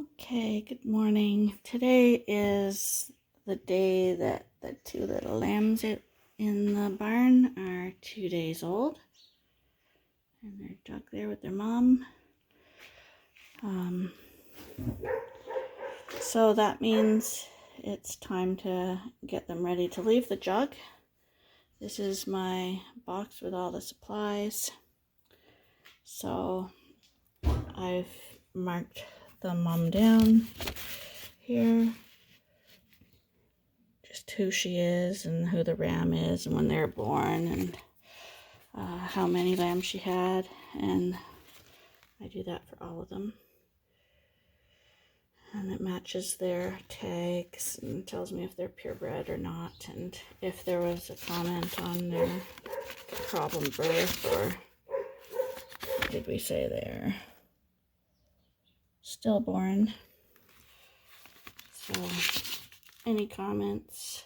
Okay, good morning. Today is the day that the two little lambs out in the barn are 2 days old. And they're dug there with their mom. So that means it's time to get them ready to leave the jug. This is my box with all the supplies. So I've marked the mom down here. Just who she is and who the ram is and when they were born and how many lambs she had, and I do that for all of them, and it matches their tags and tells me if they're purebred or not, and if there was a comment on their problem birth, or what did we say there, stillborn. So any comments?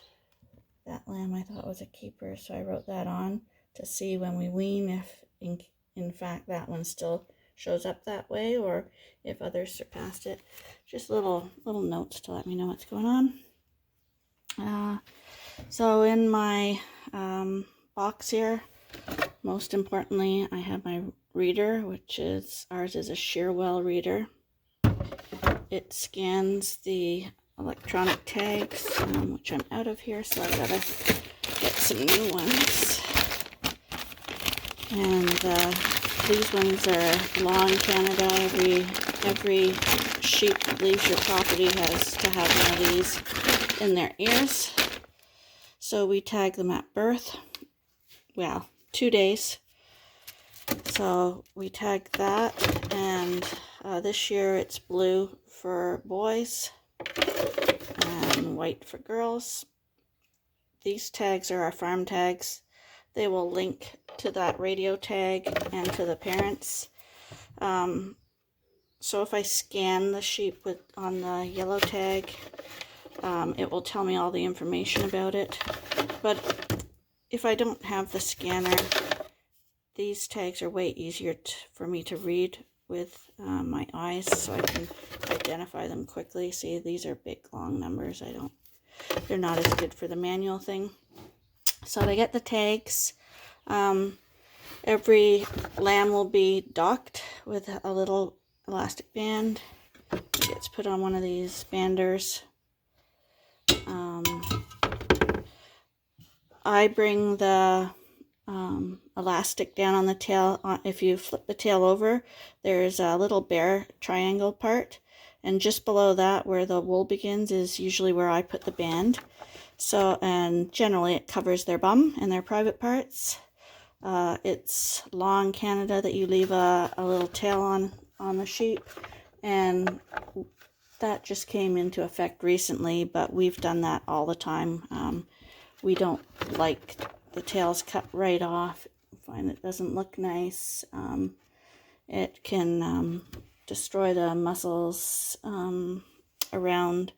That lamb I thought was a keeper, so I wrote that on to see when we wean if in fact that one still shows up that way or if others surpassed it. Just little notes to let me know what's going on. So in my box here, most importantly, I have my reader, which is, ours is a Shearwell reader. It scans the electronic tags, which I'm out of here, so I gotta get some new ones. And these ones are law in Canada. Every sheep that leaves your property has to have one of these in their ears. So we tag them at birth. Well, 2 days. So we tag that, and this year it's blue for boys and white for girls. These tags are our farm tags. They will link to that radio tag and to the parents. So if I scan the sheep on the yellow tag, it will tell me all the information about it. But if I don't have the scanner, these tags are way easier for me to read with my eyes, so I can identify them quickly. See, these are big, long numbers. They're not as good for the manual thing. So to get the tags, every lamb will be docked with a little elastic band. It gets put on one of these banders. I bring the elastic down on the tail. If you flip the tail over, there's a little bare triangle part, and just below that where the wool begins is usually where I put the band. So, and generally it covers their bum and their private parts. It's law in Canada that you leave a little tail on the sheep, and that just came into effect recently, but we've done that all the time. We don't like the tails cut right off. I find it doesn't look nice. It can destroy the muscles around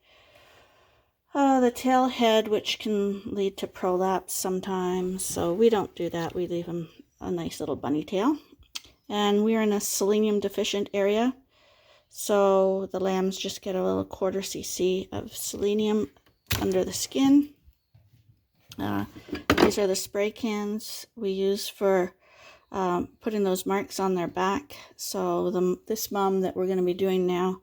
the tail head, which can lead to prolapse sometimes. So we don't do that. We leave them a nice little bunny tail. And we're in a selenium deficient area, so the lambs just get a little 1/4 cc of selenium under the skin. These are the spray cans we use for putting those marks on their back. So this mom that we're going to be doing now,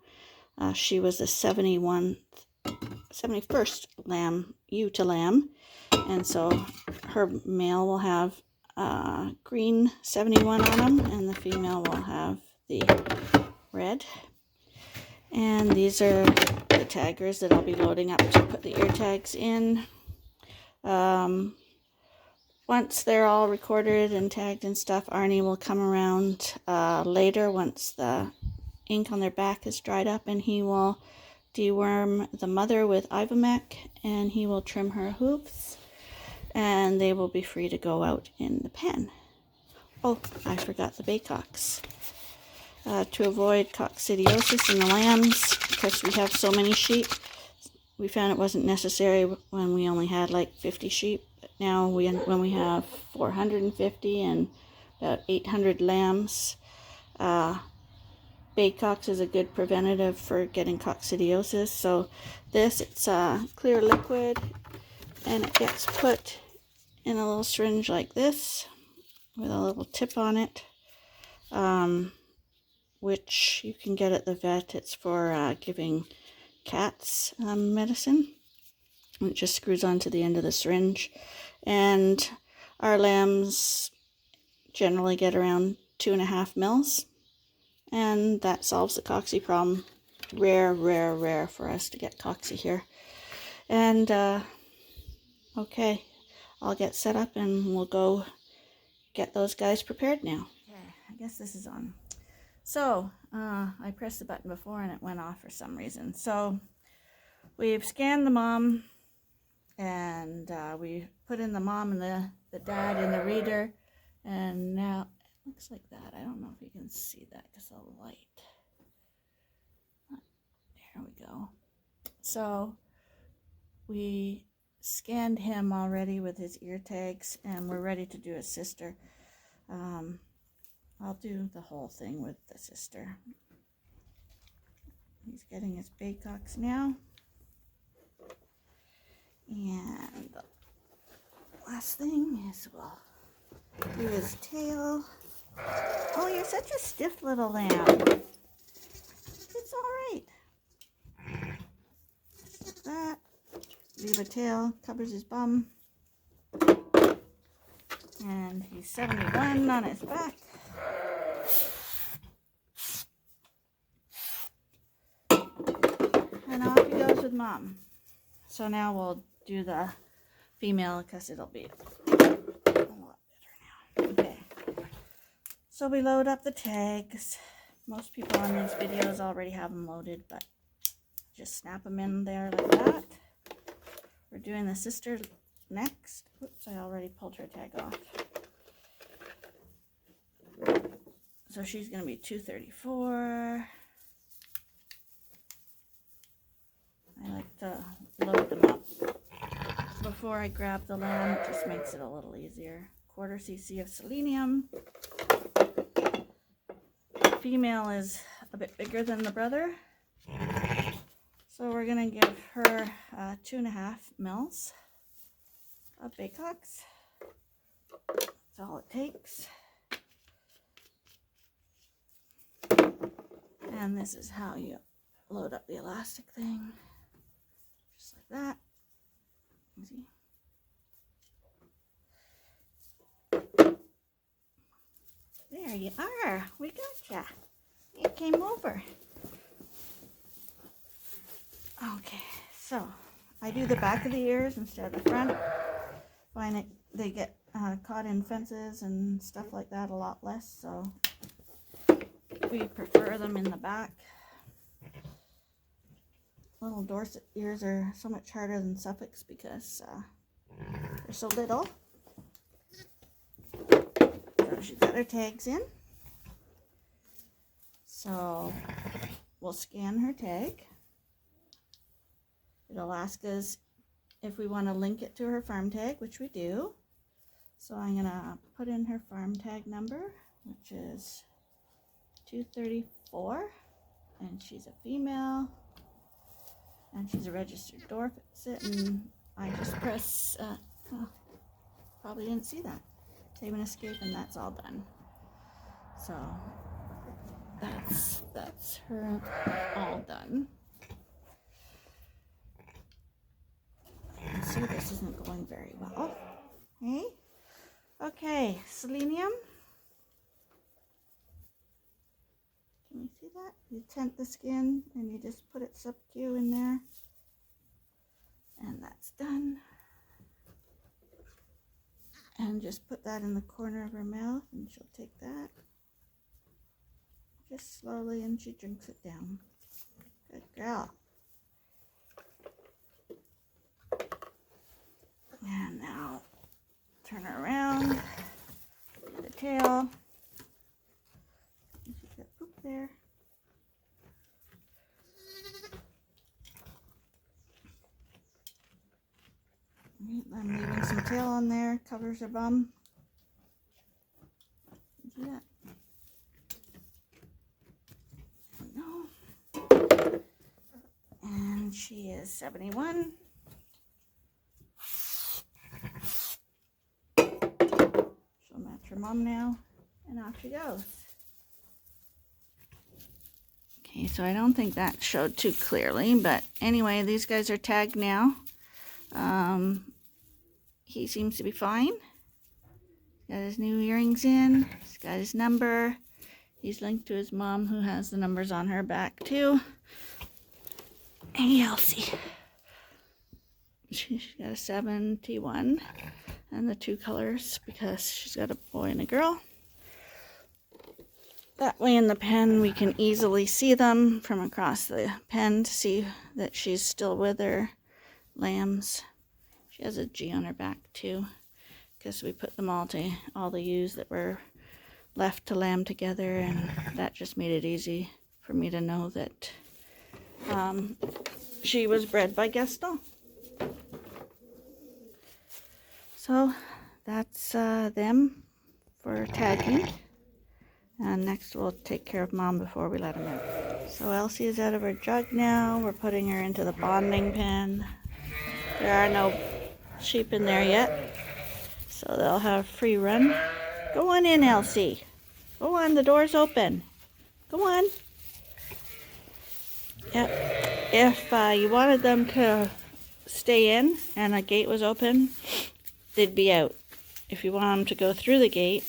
she was the 71st lamb, ewe to lamb, and so her male will have green 71 on them, and the female will have the red. And these are the taggers that I'll be loading up to put the ear tags in. Once they're all recorded and tagged and stuff, Arnie will come around later once the ink on their back is dried up, and he will deworm the mother with Ivomec, and he will trim her hooves, and they will be free to go out in the pen. Oh, I forgot the baycocks. To avoid coccidiosis in the lambs, because we have so many sheep, we found it wasn't necessary when we only had like 50 sheep. But now when we have 450 and about 800 lambs, Baycox is a good preventative for getting coccidiosis. So this, it's a clear liquid, and it gets put in a little syringe like this with a little tip on it, which you can get at the vet. It's for giving cats medicine. It just screws onto the end of the syringe, and our lambs generally get around 2.5 mils, and that solves the cocci problem. Rare for us to get cocci here. And okay, I'll get set up and we'll go get those guys prepared now. Okay, I guess this is on. So I pressed the button before and it went off for some reason. So we've scanned the mom, and we put in the mom and the dad in the reader, and now it looks like that. I don't know if you can see that because of the light. There we go. So we scanned him already with his ear tags, and we're ready to do his sister. I'll do the whole thing with the sister. He's getting his Baycox now. And the last thing is we'll do his tail. Oh, you're such a stiff little lamb. It's all right. Like that. Leave a tail, covers his bum. And he's 71 on his back. And off he goes with mom. So now we'll do the female because it'll be a lot better now. Okay. So we load up the tags. Most people on these videos already have them loaded, but just snap them in there like that. We're doing the sister next. Oops, I already pulled her tag off. So she's going to be 234. I like to load them up before I grab the lamb. It just makes it a little easier. 1/4 cc of selenium. Female is a bit bigger than the brother, so we're going to give her 2.5 mils of Baycox. That's all it takes. And this is how you load up the elastic thing. Just like that. Easy. There you are. We gotcha. You came over. Okay, so I do the back of the ears instead of the front. Find it, they get caught in fences and stuff like that a lot less, so we prefer them in the back. Little Dorset ears are so much harder than Suffolk's because they're so little. So she's got her tags in. So we'll scan her tag. It'll ask us if we want to link it to her farm tag, which we do. So I'm going to put in her farm tag number, which is 234, and she's a female, and she's a registered Dorset, and I just press, probably didn't see that, save and escape, and that's all done. So that's her all done. See, this isn't going very well. Hey? Okay, selenium. Can you see that? You tent the skin and you just put it sub-Q in there. And that's done. And just put that in the corner of her mouth and she'll take that. Just slowly, and she drinks it down. Good girl. And now turn her around, do the tail. She's got poop there. I'm leaving some tail on there, covers her bum. See that? 71. She'll match her mom now, and off she goes. Okay, so I don't think that showed too clearly, but anyway, these guys are tagged now. He seems to be fine. He's got his new earrings in. He's got his number. He's linked to his mom, who has the numbers on her back too. Hey, Elsie. She's got a 71 and the 2 colors because she's got a boy and a girl. That way in the pen we can easily see them from across the pen to see that she's still with her lambs. She has a G on her back too, because we put them all the ewes that were left to lamb together, and that just made it easy for me to know that she was bred by Gaston. So that's them for tagging. And next we'll take care of Mom before we let him in. So Elsie is out of her jug now. We're putting her into the bonding pen. There are no sheep in there yet, so they'll have free run. Go on in, Elsie. Go on, the door's open. Go on. Yep. If you wanted them to stay in and a gate was open, they'd be out. If you want them to go through the gate,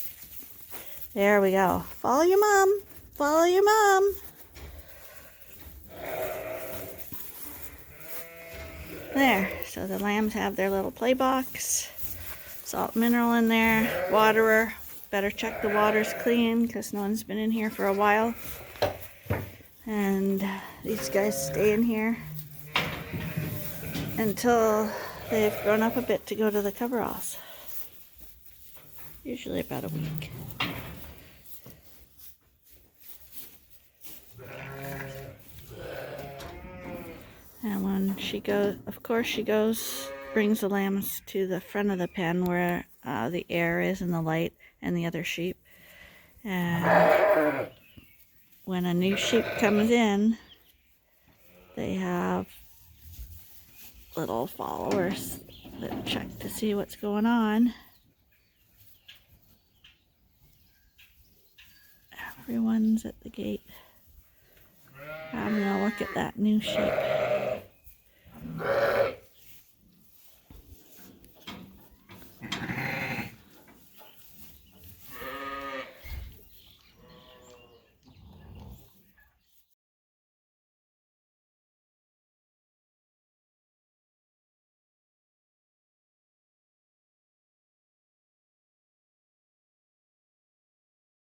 there we go. Follow your mom. Follow your mom. There. So the lambs have their little play box. Salt mineral in there. Waterer. Better check the water's clean because no one's been in here for a while. And these guys stay in here until they've grown up a bit to go to the coveralls. Usually about a week. And when she goes, of course she goes, brings the lambs to the front of the pen where the air is and the light and the other sheep. And when a new sheep comes in, they have little followers that check to see what's going on. Everyone's at the gate having a look at that new sheep.